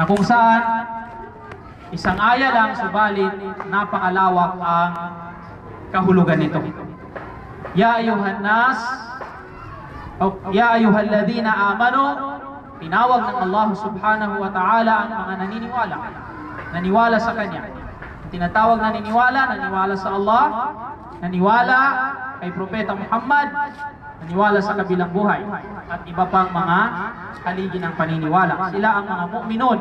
na kung saan isang aya lang subalit napakalawak ang kahulugan nito. Ya ayuhan nas, ya ayyuhalladhina amanu, tinawag ng Allah subhanahu wa ta'ala ang mga naniniwala, naniwala sa Kanya. Tinatawag naniwala sa Allah, naniwala kay Propeta Muhammad, naniwala sa kabilang buhay, at iba pang mga haligi ng paniniwala. Sila ang mga mu'minun.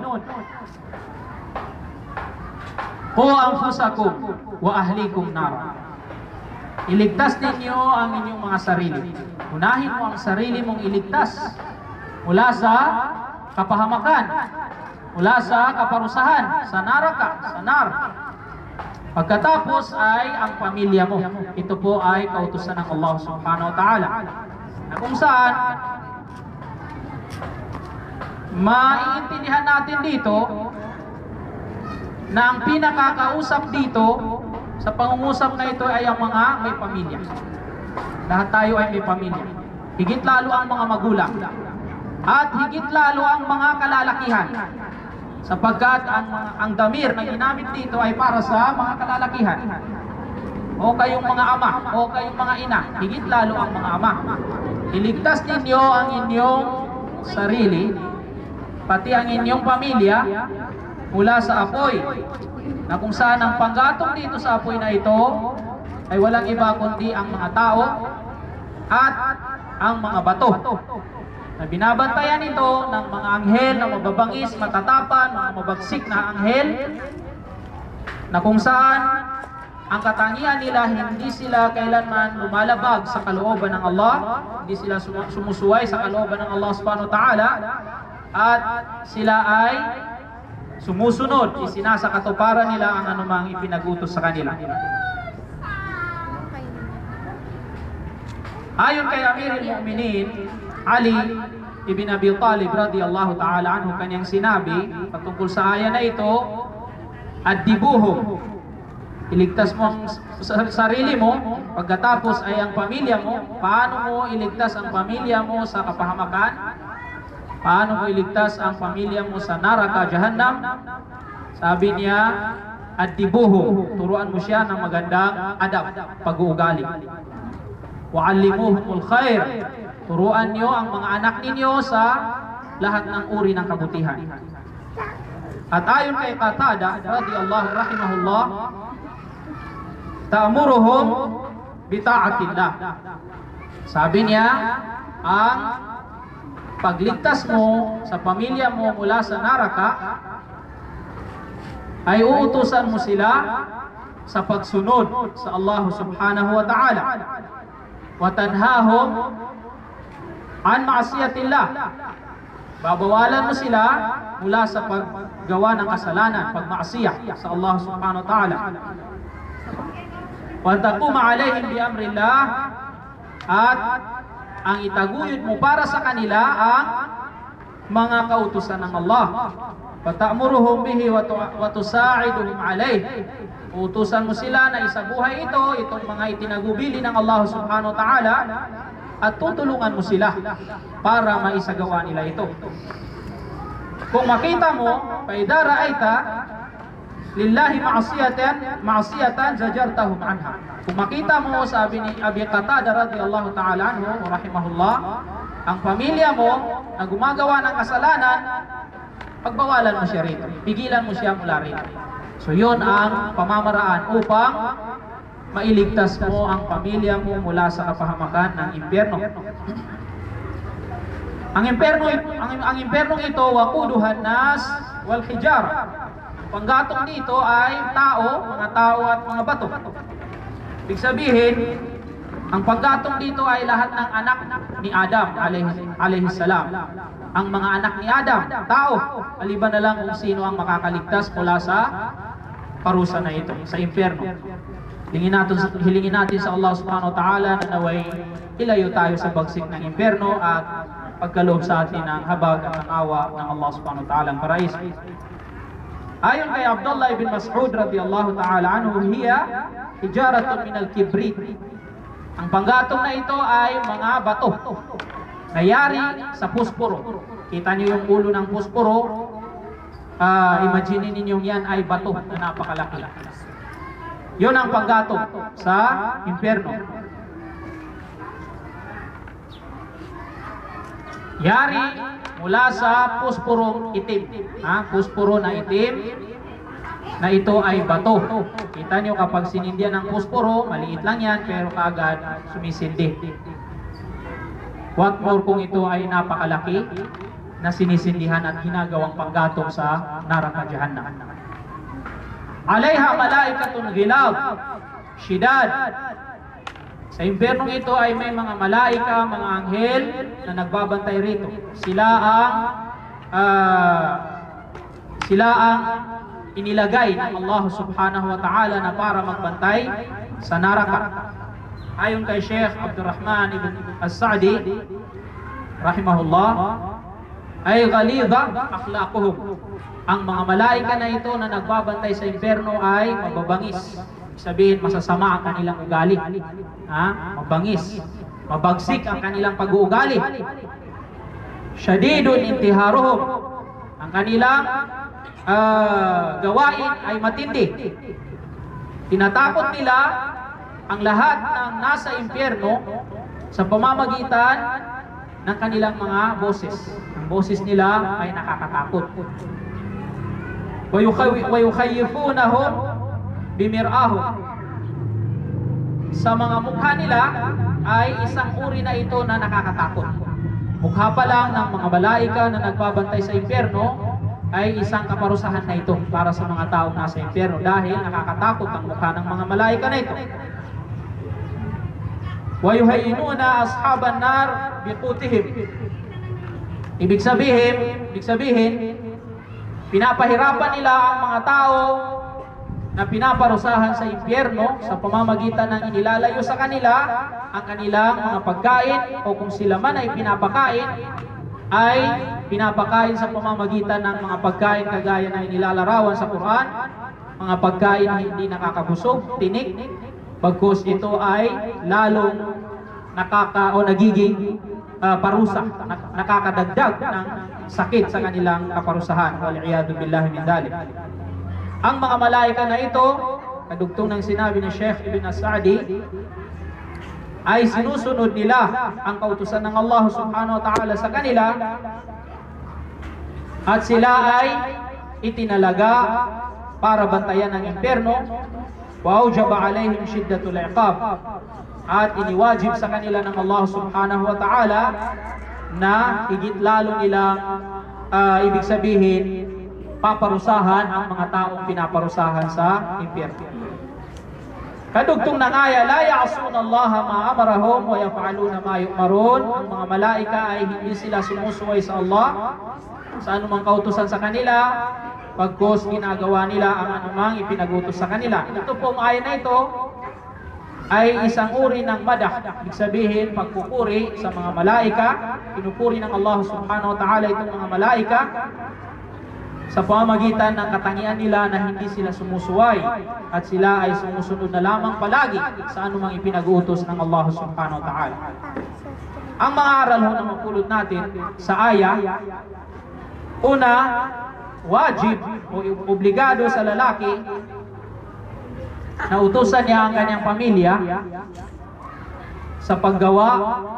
Qu anfusakum wa ahlikum nar. Iligtas ninyo ang inyong mga sarili. Unahin mo ang sarili mong iligtas mula sa kapahamakan, mula sa kaparusahan, sa naraka, sa nar. Pagkatapos ay ang pamilya mo. Ito po ay kautusan ng Allah subhanahu wa ta'ala, na kung saan maiintindihan natin dito na ang pinakakausap dito sa pangungusap na ito ay ang mga may pamilya. Lahat tayo ay may pamilya. Higit lalo ang mga magulang, at higit lalo ang mga kalalakihan, sapagkat ang damir na ginamit dito ay para sa mga kalalakihan, o kayong mga ama, o kayong mga ina, higit lalo ang mga ama. Iligtas ninyo ang inyong sarili, pati ang inyong pamilya, mula sa apoy, na kung saan ang panggatong dito sa apoy na ito ay walang iba kundi ang mga tao at ang mga bato, na binabantayan ito ng mga anghel na mababangis, matatapan, mga mabagsik na anghel, na kung saan ang katangian nila, hindi sila kailanman lumalabag sa kalooban ng Allah, hindi sila sumusuway sa kalooban ng Allah subhanahu wa ta'ala, at sila ay sumusunod, isinasakatuparan nila ang anumang ipinag-utos sa kanila. Ayon kay Amirul Mu'minin Ali ibn Abi Talib radiyallahu ta'ala anhu, kanyang sinabi patungkol sa aya na ito, ad-dibuhum, iligtas mo ang sarili mo, pagkatapos ay ang pamilya mo. Paano mo iligtas ang pamilya mo sa kapahamakan? Paano mo iligtas ang pamilya mo sa naraka, jahannam? Sabi niya, ad-dibuhum, turuan mo siya ng magandang adab, pag-uugali. Wa'allimuhumul khair, turuan niyo ang mga anak ninyo sa lahat ng uri ng kabutihan. At ayon kay Qatada radiyallahu rahimahullah, ta'muruhum bita'atillah. Sabi niya, ang pagligtas mo sa pamilya mo mula sa naraka ay uutusan mo sila sa pagsunod sa Allah subhanahu wa ta'ala, wa tanhahum an ma'asiyatillah. Babawalan mo sila mula sa paggawa ng kasalanan, pagmaasiyah sa Allah subhanahu wa ta'ala. Wa taquma alaihim bi amrillah, at ang itaguyod mo para sa kanila ang mga kautusan ng Allah. Wa ta'muruhum bihi wa tusa'iduhum alayh, utusan mo sila na isabuhay itong mga itinagubili ng Allah subhanahu wa ta'ala, at tutulungan mo sila para maisagawa nila ito. Kung makita mo, fa idza ra'aita lillahi ma'siyatan zajartahum anha. Kung makita mo, sabi ni Abi Qatada radhiyallahu ta'ala anhu rahimahullah, ang pamilya mo na gumagawa ng kasalanan, pagbawalan mo siya rito, pigilan mo siya mula rito. So yun ang pamamaraan upang mailigtas mo ang pamilya mo mula sa kapahamakan ng impyerno. Ang impyernong ito, waquduhan nas wal hijara. Panggatong dito ay mga tao at mga bato. Ibig sabihin, ang paggatong dito ay lahat ng anak ni Adam alayhi salam. Ang mga anak ni Adam, tao, aliban na lang kung sino ang makakaligtas mula sa parusa na ito, sa impyerno. Hilingin natin sa Allah subhanahu wa ta'ala na naway ilayo tayo sa bagsik ng impyerno at pagkaloob sa atin ng habag at ng awa ng Allah subhanahu wa ta'ala ang paraiso. Ayon kay Abdullah ibn Mas'ud radiyallahu ta'ala anhu, hiya hijaratun minal kibrit. Ang panggatong na ito ay mga bato na yari sa pusporo. Kita niyo yung ulo ng pusporo, imagine ninyong yan ay bato na napakalaki. Yun ang panggatong sa impyerno. Yari mula sa puspurong itim. Puspuro na itim, na ito ay bato. Kita nyo kapag sinindihan ng puspuro, maliit lang yan, pero kaagad sumisindi. What more kung ito ay napakalaki na sinisindihan at ginagawang panggatong sa neraka jahannam. Alayha malaikatun ghilab shidad. Sa impyernong ito ay may mga malaika, mga anghel na nagbabantay rito. Sila ang inilagay ng Allah subhanahu wa ta'ala na para magbantay sa neraka. Ayon kay Sheikh Abdurrahman ibn As-Sa'di rahimahullah, ay ghalidha akhlaquhum. Ang mga malaika na ito na nagbabantay sa impyerno ay mababangis. Sabihin, masasama ang kanilang ugali. Mabangis, mabagsik ang kanilang pag-uugali. Shadidun intiharuhum. Ang kanilang gawain ay matindi. Tinatakot nila ang lahat ng nasa impyerno sa pamamagitan ng kanilang mga boses. Ang boses nila ay nakakatakot. Wa yukhayifunahum bimir'ahum. Sa mga mukha nila ay isang uri na ito na nakakatakot. Mukha pa lang ng mga malaika na nagbabantay sa impyerno ay isang kaparusahan na ito para sa mga taong nasa impyerno dahil nakakatakot ang mukha ng mga malaika na ito. Wa yuhayyinuna ashaban nar biqutihim. Ibig sabihin, pinapahirapan nila ang mga tao na pinaparusahan sa impyerno sa pamamagitan ng inilalayo sa kanila ang kanilang mga pagkain, o kung sila man ay pinapakain, ay pinapakain sa pamamagitan ng mga pagkain kagaya na inilalarawan sa Quran, mga pagkain na hindi nakakabusog, tinik, bagkus ito ay lalong nagiging parusa, nakakadagdag ng sakit sa kanilang kaparusahan. Wal'iyadu billahi min dhalik. Ang mga malaika na ito, kadugtong ng sinabi ni Sheikh Ibn As-Sa'di, ay sinusunod nila ang kautusan ng Allah subhanahu wa ta'ala sa kanila, at sila ay itinalaga para bantayan ng impyerno. Wa aujaba alaihim shiddatul iqab. At iniwajib sa kanila ng Allah subhanahu wa ta'ala na higit lalo nilang ibig sabihin paparusahan ang mga taong pinaparusahan sa impyerno. Kadugtong ng aya, la ya'suna Allah ma amarahum wa yaf'aluna ma yu'marun. Ang mga malaika ay hindi sila sumusuway sa Allah sa anumang kautusan sa kanila, pagkos ginagawa nila ang anumang ipinagutos sa kanila. Ito pong aya na ito ay isang uri ng madah. Ibig sabihin, pagpupuri sa mga malaika. Pinupuri ng Allah subhanahu wa ta'ala itong mga malaika sa pamamagitan ng katangian nila na hindi sila sumusuway at sila ay sumusunod na lamang palagi sa anumang ipinag-utos ng Allah subhanahu wa ta'ala. Ang mga aral na mapulot natin sa aya, una, wajib o obligado sa lalaki na utusan niya ang kanyang pamilya sa paggawa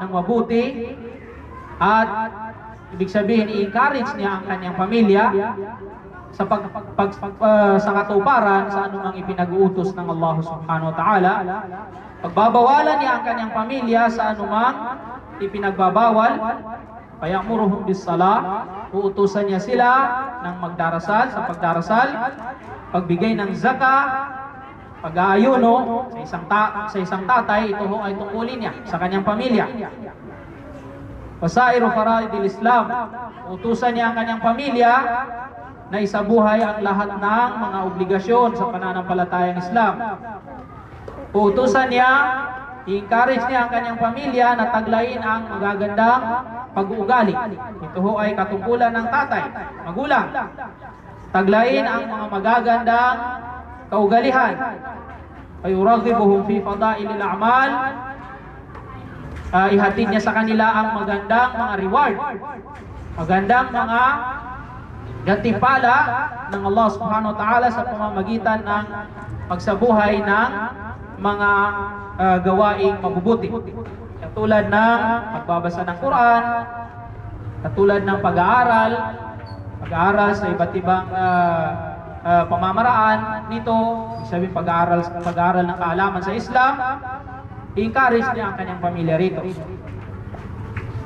ng mabuti, at ibig sabihin i-encourage niya ang kanyang pamilya sa sa katuparan sa anumang ipinag-uutos ng Allah subhanahu wa ta'ala. Pagbabawalan niya ang kanyang pamilya sa anumang ipinagbabawal. Fayamuruhum bis-salah, uutusan niya sila ng magdarasal, sa pagdarasal, pagbigay ng zakah, pag-aayuno sa isang tatay, ito ay tungkulin niya sa kanyang pamilya. Wasairu faraidil Islam, utusan niya ang kanyang pamilya na isabuhay ang lahat ng mga obligasyon sa pananampalatayang Islam. Utusan niya, i-encourage niya ang kanyang pamilya na taglayin ang magagandang pag-uugali. Ito ay katungkulan ng tatay, magulang. Taglayin ang mga magagandang kaugalihan. Ayuraghibuhum fi fadailil a'mal. Ihatid niya sa kanila ang magandang mga reward, magandang mga gantimpala ng Allah subhanahu wa ta'ala sa pamamagitan ng pagsabuhay ng mga gawaing mabubuti. Katulad ng pagbabasa ng Quran, katulad ng pag-aaral sa iba't ibang pamamaraan nito, ibig sabihin pag-aaral ng kaalaman sa Islam, i-encourage niya ang kanyang pamilya rito.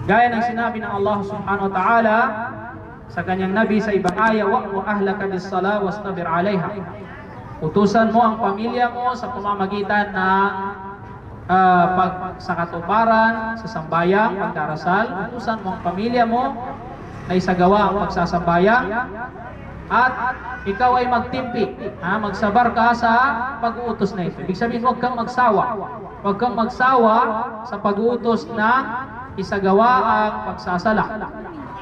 Gaya ng sinabi ng Allah subhanahu wa ta'ala sa kanyang nabi sa ibang aya, wa'mur ahlaka bis-sala wastabir 'alayha. Utusan mo ang pamilya mo sa pamamagitan ng sa katuparan, sa sambayang, pagdarasal. Utusan mo ang pamilya mo na isagawa ang pagsasambayang, at ikaw ay magtimpi, magsabar ka sa pag-uutos na ito. Ibig sabihin, huwag kang magsawa. Huwag kang magsawa sa pag-uutos na isagawa ang pagsasala.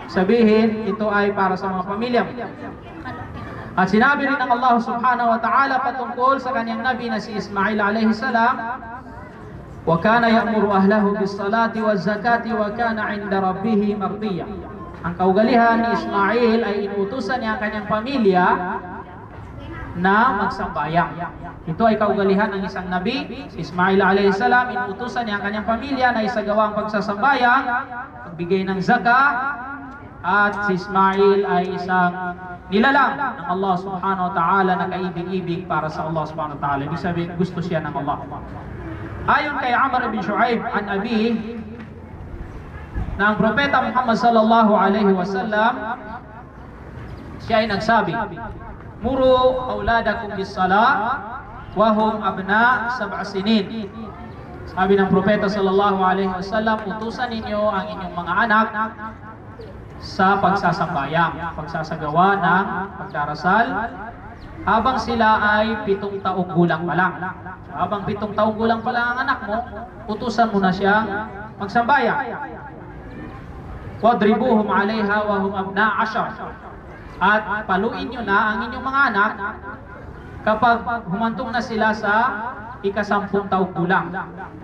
Sabihin, ito ay para sa mga pamilya mo. At sinabi rin ng Allah subhanahu wa ta'ala patungkol sa kanyang nabi na si Ismail alayhi salam, wa kana ya'muru ahlahu bis-salati waz-zakati wa kana 'inda rabbih mardiya. Ang kaugalihan ni Ismail ay inuutusan niya ang kanyang pamilya na magsambayang. Ito ay kaugalihan ng isang nabi, si Ismail alayhi salam, inuutusan niya ang kanyang pamilya na isagawa ang pagsasambayang, pagbigay ng zakah, at si Ismail ay isang nilalang ng Allah subhanahu wa ta'ala na kaibig-ibig para sa Allah subhanahu wa ta'ala. Ibig sabihin, gusto siya ng Allah. Ayon kay Amr bin Shu'aib an Abi, na ang Propeta Muhammad sallallahu alaihi wasallam, siya ay nagsabi, muru auladakum bis-salah wa hum abna 7 sinin. Sabi ng Propeta sallallahu alaihi wasallam, utusan ninyo ang inyong mga anak sa pagsasambayang, pagsasagawa ng pagdarasal habang sila ay 7 taong gulang pa lang. Habang 7 taong gulang pa lang ang anak mo, utusan mo na siyang magsambayang. Wadribuhum 'alayha wa hum abna 10. At paluin nyo na ang inyong mga anak kapag humantong na sila sa ika-10 taong gulang,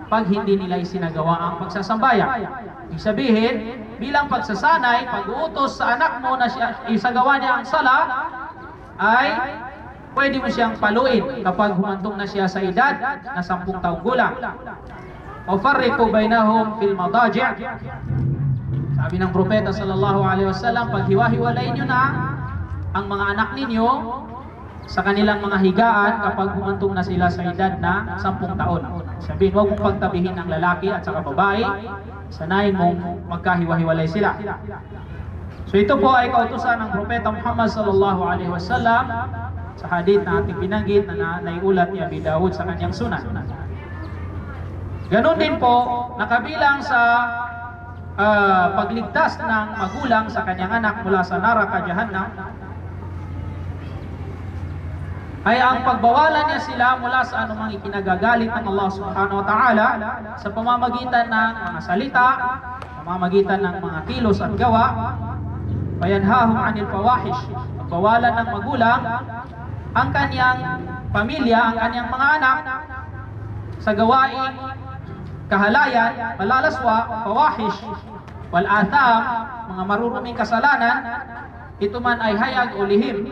pag hindi nila isinagawa ang pagsasambayang. Ibig sabihin, bilang pagsasanay, pag-uutos sa anak mo na isagawa niya ang sala, ay pwede mo siyang paluin kapag humantong na siya sa edad na 10 taong gulang. Wafarriqu bainahum fil madaji'. Sabi ng Propeta sallallahu alaihi wasallam, paghiwa-hiwalayin nyo na ang mga anak ninyo sa kanilang mga higaan kapag humantong na sila sa edad na 10 taon. Sabihin, huwag mong pagtabihin ng lalaki at saka babae, sanayin mong magkahiwa-hiwalay sila. So ito po ay kautusan ng Propeta Muhammad sallallahu alaihi wasallam sa hadith na ating binanggit na naiulat ni Abi Dawud sa kanyang sunan. Ganon din po, nakabilang sa pagligtas ng magulang sa kanyang anak mula sa neraka Jahannam ay ang pagbawalan niya sila mula sa anumang ikinagagalit ng Allah subhanahu wa ta'ala sa pamamagitan ng mga salita, pamamagitan ng mga kilos at gawa. Fayanhahum 'anil fawahish. Pagbawalan ng magulang ang kanyang pamilya, ang kanyang mga anak sa gawaing kahalayan, malalaswa, fawahish, wal atham, mga maruruming kasalanan, ito man ay hayag o lihim.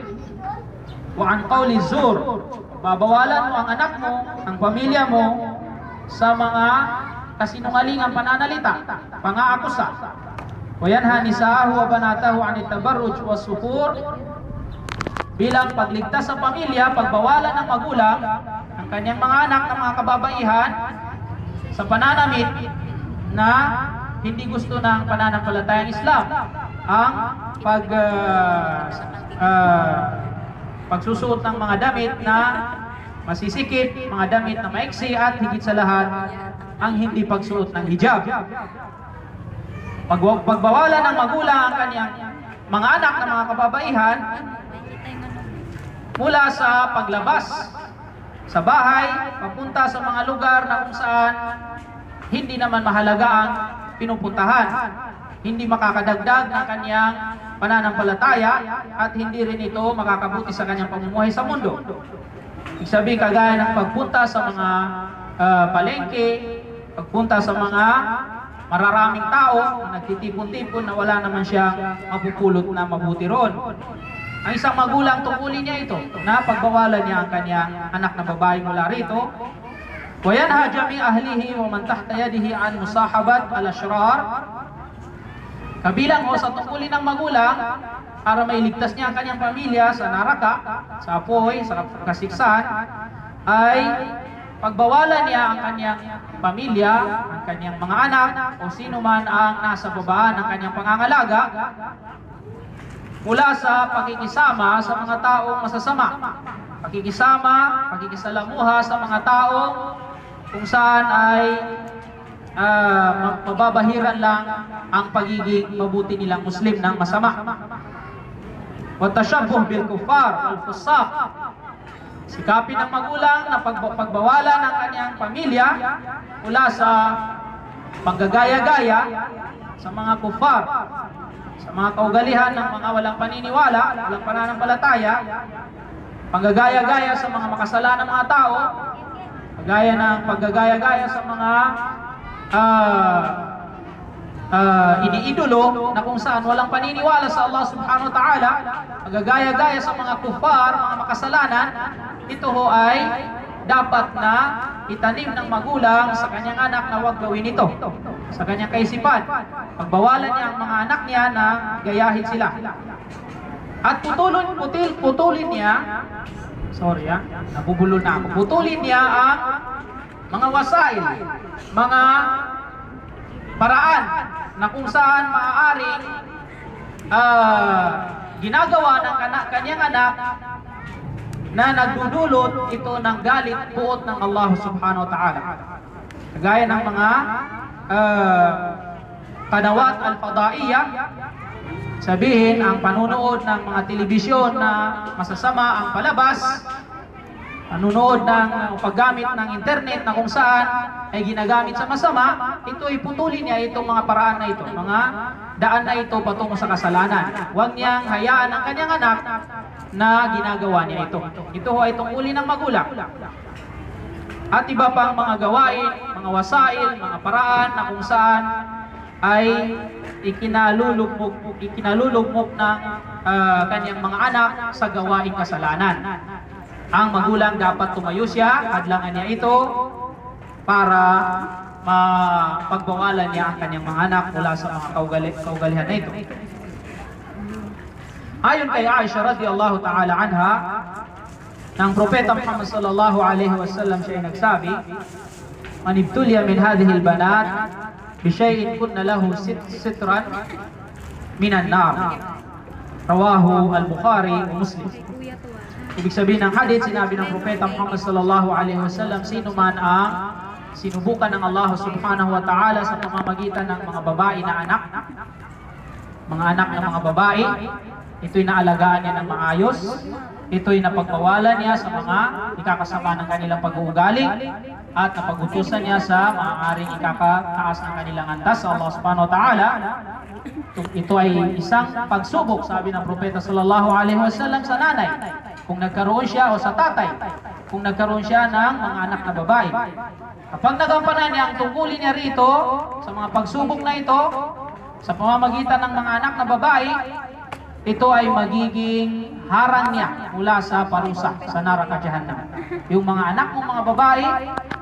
Wa an qawli zur, babawalan mo ang anak mo, ang pamilya mo sa mga kasinungalingang pananalita, pang-aakusa. Wa yanha nisaahu wa banatahu anit tabarruj was sufur. Bilang pagligtas sa pamilya, pagbawalan ng magulang ang kanyang mga anak ng mga kababaihan sa pananamit na hindi gusto ng pananampalatayang Islam, ang pagsusuot ng mga damit na masisikip, mga damit na maiksi, at higit sa lahat, ang hindi pagsuot ng hijab. Pagbawalan ng magulang ang kanyang mga anak na mga kababaihan mula sa paglabas sa bahay, papunta sa mga lugar na kung saan hindi naman mahalaga ang pinupuntahan, hindi makakadagdag ng kanyang pananampalataya, at hindi rin ito makakabuti sa kanyang pamumuhay sa mundo. Ibig sabihin, kagaya ng pagpunta sa mga palengke, pagpunta sa mga mararaming tao na nagtitipon-tipon na wala naman siyang mapupulot na mabuti ron. Ang isang magulang tungkulin niya ito na pagbawalan niya ang kanyang anak na babae mula rito. Wa yanha jami' ahlihi wa man tahta yadihi an musahabat al-ashrar. Kabilang sa tungkulin ng magulang para mailigtas niya ang kanyang pamilya sa naraka, sa apoy, sa kasiksan, ay pagbawalan niya ang kanyang pamilya, ang kanyang mga anak, o sino man ang nasa babaan ng kanyang pangangalaga, mula sa pakikisama sa mga taong masasama. Pakikisama, pakikisalamuha sa mga taong kung saan ay mababahiran lang ang pagiging mabuti nilang Muslim ng masama. Wa tashabbuh bil kuffar al fusaq. Sikapin ng magulang na pagbawalan ng kanyang pamilya mula sa panggagaya-gaya sa mga kufar, sa mga kaugalihan ng mga walang paniniwala, walang pananampalataya, panggagaya-gaya sa mga makasalanang mga tao, kagaya ng paggagaya-gaya sa mga iniidolo na kung saan walang paniniwala sa Allah subhanahu wa ta'ala, paggagaya-gaya sa mga kufar, mga makasalanan. Ito ho ay dapat na itanim ng magulang sa kanyang anak na huwag gawin ito sa kanyang kaisipan. Pagbawalan niya ang mga anak niya na gayahin sila. At putulin niya, nabubulol na ako. Putulin niya ang mga wasail, mga paraan na kung saan maaaring ginagawa ng kanyang anak na nagdudulot ito ng galit buot ng Allah subhanahu wa ta'ala. Kagaya ng mga qanawat al-fadaiyah, sabihin ang panunood ng mga telebisyon na masasama ang palabas, panunood ng paggamit ng internet na kung saan ay ginagamit sa masama, ito ay putulin niya itong mga paraan na ito, mga daan na ito patungo sa kasalanan. Huwag niyang hayaan ang kanyang anak na ginagawa niya ito. Ito ay tungkulin ng magulang. At iba pang mga gawain, mga wasail, mga paraan na kung saan ay ikinalulugmok ng kanyang mga anak sa gawaing kasalanan. Ang magulang dapat tumayo siya, hadlangan niya ito para mapagbawalan niya ang kanyang mga anak mula sa mga kaugalihan na ito. Ayon kay Aisha radhiyallahu ta'ala anha, ng Propeta Muhammad sallallahu alaihi wasallam siya ay nagsabi, "Man ibtuliya min hadhihi albanat bi shay'in kunna lahu sitran minan nar." Rawahu al-Bukhari wa Muslim. Ibig sabihin ng hadith, sinabi ng Propeta Muhammad sallallahu alaihi wasallam, sino man ang sinubukan ng Allah subhanahu wa ta'ala sa pamamagitan ng mga babae na anak, mga anak ng mga babae, ito'y naalagaan niya ng maayos, ito'y napagbawalan niya sa mga ikakasama ng kanilang pag-uugali, at napagutusan niya sa maaaring ikakataas ng kanilang antas sa Allah subhanahu wa ta'ala. Ito ay isang pagsubok, sabi ng Propeta sallallahu alaihi wasallam, sa nanay, kung nagkaroon siya, o sa tatay, kung nagkaroon siya ng mga anak na babae. Kapag nagampanan niya ang tungkulin niya rito, sa mga pagsubok na ito, sa pamamagitan ng mga anak na babae, ito ay magiging harang niya mula sa parusa sa neraka Jahannam. Yung mga anak mong mga babae,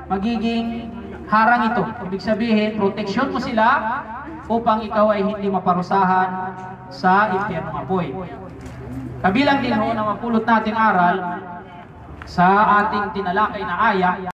magiging harang ito. Ibig sabihin, proteksyon mo sila upang ikaw ay hindi maparusahan sa impyernong apoy. Kabilang din ho na mapulot natin aral sa ating tinalakay na aya